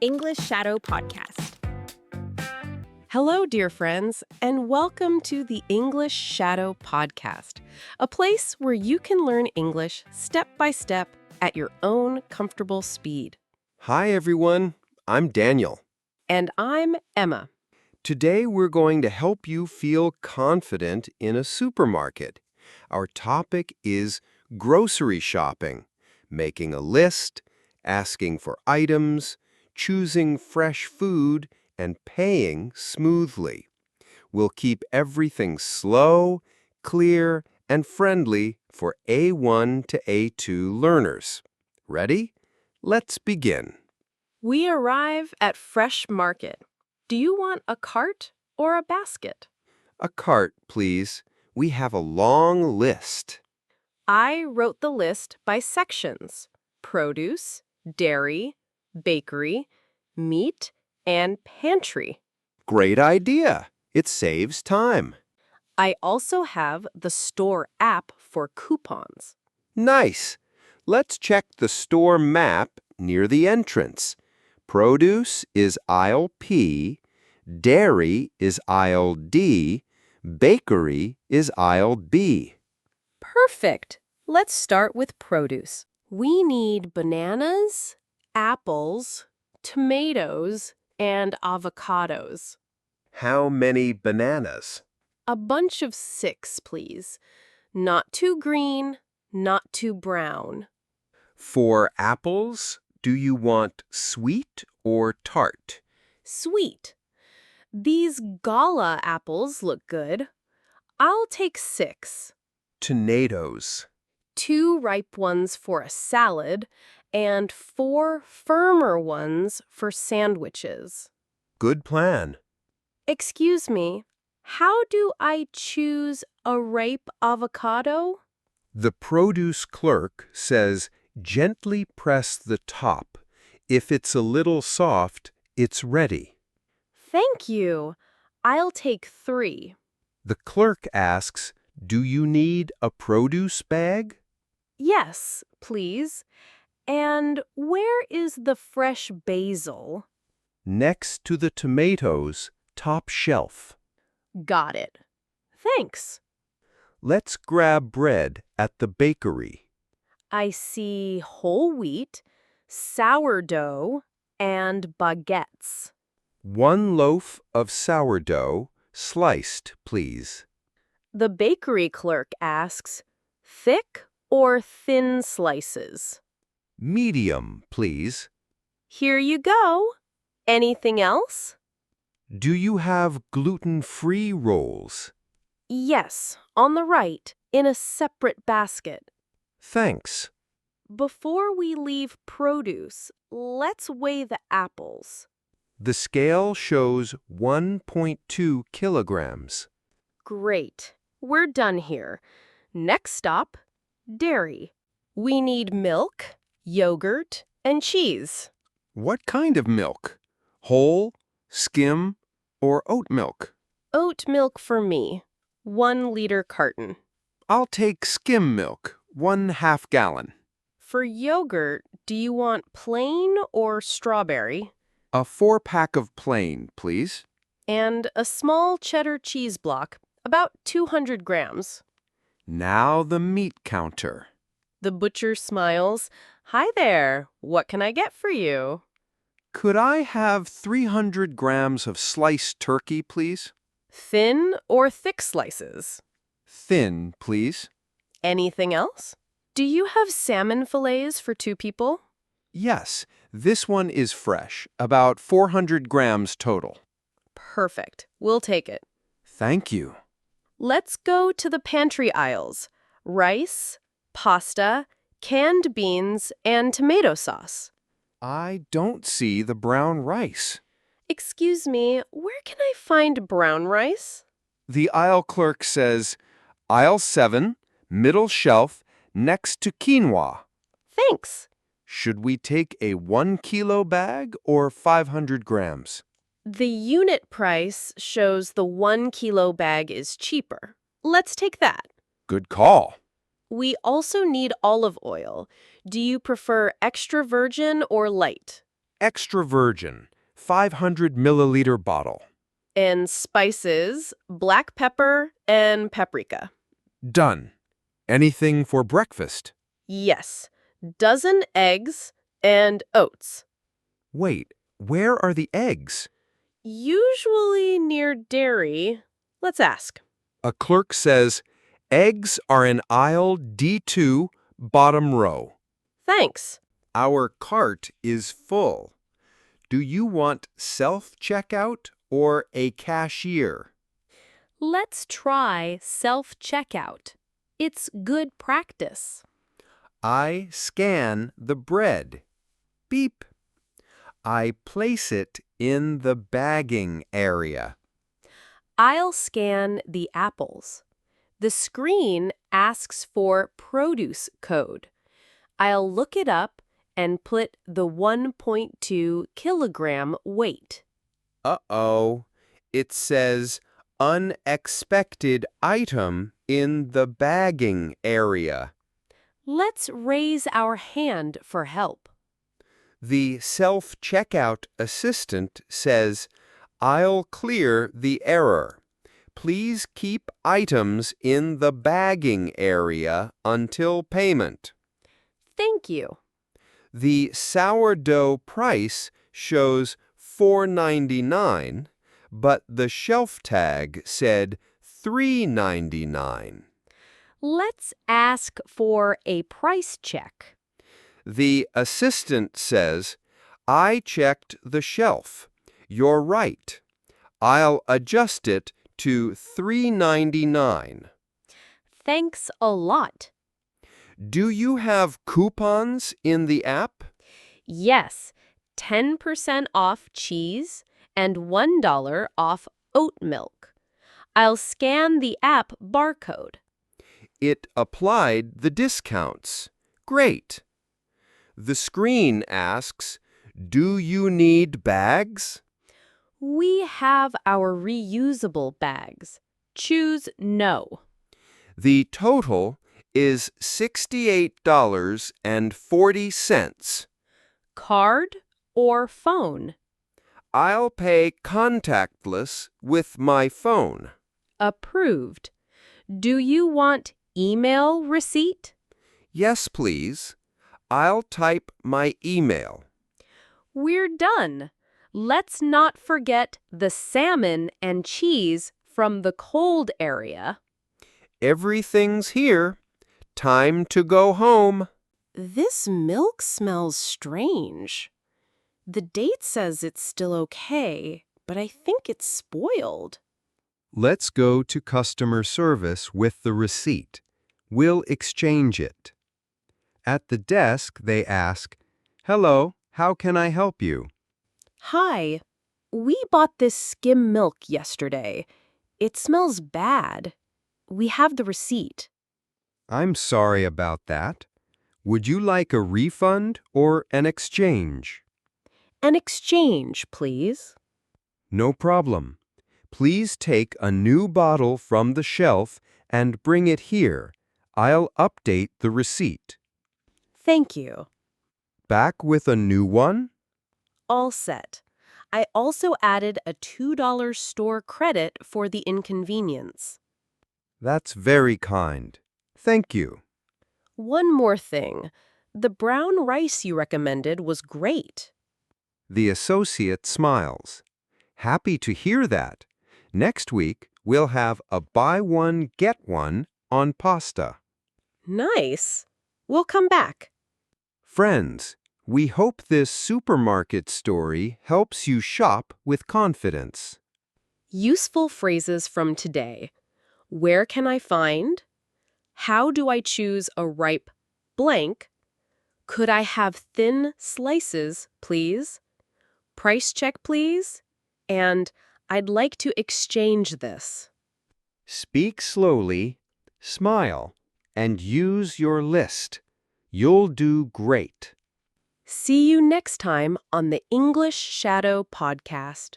English Shadow Podcast. Hello, dear friends, and welcome to the English Shadow Podcast, a place where you can learn English step by step at your own comfortable speed. Hi, everyone. I'm Daniel. And I'm Emma. Today, we're going to help you feel confident in a supermarket. Our topic is grocery shopping, making a list, asking for items, choosing fresh food, and paying smoothly. We'll keep everything slow, clear, and friendly for A1 to A2 learners. Ready? Let's begin. We arrive at Fresh Market. Do you want a cart or a basket? A cart, please. We have a long list. I wrote the list by sections: produce, dairy, bakery, meat, and pantry. Great idea. It saves time. I also have the store app for coupons. Nice. Let's check the store map near the entrance. Produce is aisle P, dairy is aisle D, bakery is aisle B. Perfect. Let's start with produce. We need bananas, apples, tomatoes, and avocados. How many bananas? A bunch of 6, please. Not too green, not too brown. For apples, do you want sweet or tart? Sweet. These Gala apples look good. I'll take 6. Tomatoes. 2 ripe ones for a salad, and 4 firmer ones for sandwiches. Good plan. Excuse me, how do I choose a ripe avocado? The produce clerk says gently press the top. If it's a little soft, it's ready. Thank you. I'll take 3. The clerk asks, do you need a produce bag? Yes, please. And where is the fresh basil? Next to the tomatoes, top shelf. Got it. Thanks. Let's grab bread at the bakery. I see whole wheat, sourdough, and baguettes. 1 loaf of sourdough, sliced, please. The bakery clerk asks, thick or thin slices? Medium, please. Here you go. Anything else? Do you have gluten-free rolls? Yes, on the right, in a separate basket. Thanks. Before we leave produce, let's weigh the apples. The scale shows 1.2 kilograms. Great. We're done here. Next stop, dairy. We need milk, yogurt, and cheese. What kind of milk? Whole, skim, or oat milk? Oat milk for me. 1 liter carton. I'll take skim milk, 1/2 gallon. For yogurt, do you want plain or strawberry? A 4-pack of plain, please. And a small cheddar cheese block, about 200 grams. Now the meat counter. The butcher smiles. Hi there. What can I get for you? Could I have 300 grams of sliced turkey, please? Thin or thick slices? Thin, please. Anything else? Do you have salmon fillets for 2 people? Yes, this one is fresh, about 400 grams total. Perfect. We'll take it. Thank you. Let's go to the pantry aisles. Rice, pasta, canned beans, and tomato sauce. I don't see the brown rice. Excuse me, where can I find brown rice? The aisle clerk says, aisle 7, middle shelf, next to quinoa. Thanks. Should we take a 1 kilo bag or 500 grams? The unit price shows the 1 kilo bag is cheaper. Let's take that. Good call. We also need olive oil. Do you prefer extra virgin or light? extra virgin, 500 milliliter bottle. And spices, black pepper and paprika. Done. Anything for breakfast? Yes, dozen eggs and oats. Wait, where are the eggs? Usually near dairy. Let's ask. A clerk says, eggs are in aisle D2, bottom row. Thanks. Our cart is full. Do you want self-checkout or a cashier? Let's try self-checkout. It's good practice. I scan the bread. Beep. I place it in the bagging area. I'll scan the apples. The screen asks for produce code. I'll look it up and put the 1.2 kilogram weight. Uh-oh. It says unexpected item in the bagging area. Let's raise our hand for help. The self-checkout assistant says, I'll clear the error. Please keep items in the bagging area until payment. Thank you. The sourdough price shows $4.99, but the shelf tag said $3.99. Let's ask for a price check. The assistant says, I checked the shelf. You're right. I'll adjust it to $3.99. Thanks a lot. Do you have coupons in the app? Yes, 10% off cheese and $1 off oat milk. I'll scan the app barcode. It applied the discounts. Great. The screen asks, do you need bags? We have our reusable bags. Choose no. The total is $68.40. Card or phone? I'll pay contactless with my phone. Approved. Do you want email receipt? Yes, please. I'll type my email. We're done. Let's not forget the salmon and cheese from the cold area. Everything's here. Time to go home. This milk smells strange. The date says it's still okay, but I think it's spoiled. Let's go to customer service with the receipt. We'll exchange it. At the desk, they ask, Hello, how can I help you? Hi, we bought this skim milk yesterday. It smells bad. We have the receipt. I'm sorry about that. Would you like a refund or an exchange? An exchange, please. No problem. Please take a new bottle from the shelf and bring it here. I'll update the receipt. Thank you. Back with a new one? All set. I also added a $2 store credit for the inconvenience. That's very kind. Thank you. One more thing. The brown rice you recommended was great. The associate smiles. Happy to hear that. Next week, we'll have a buy one, get one on pasta. Nice. We'll come back. Friends, we hope this supermarket story helps you shop with confidence. Useful phrases from today. Where can I find? How do I choose a ripe blank? Could I have thin slices, please? Price check, please? And I'd like to exchange this. Speak slowly, smile, and use your list. You'll do great. See you next time on the English Shadow Podcast.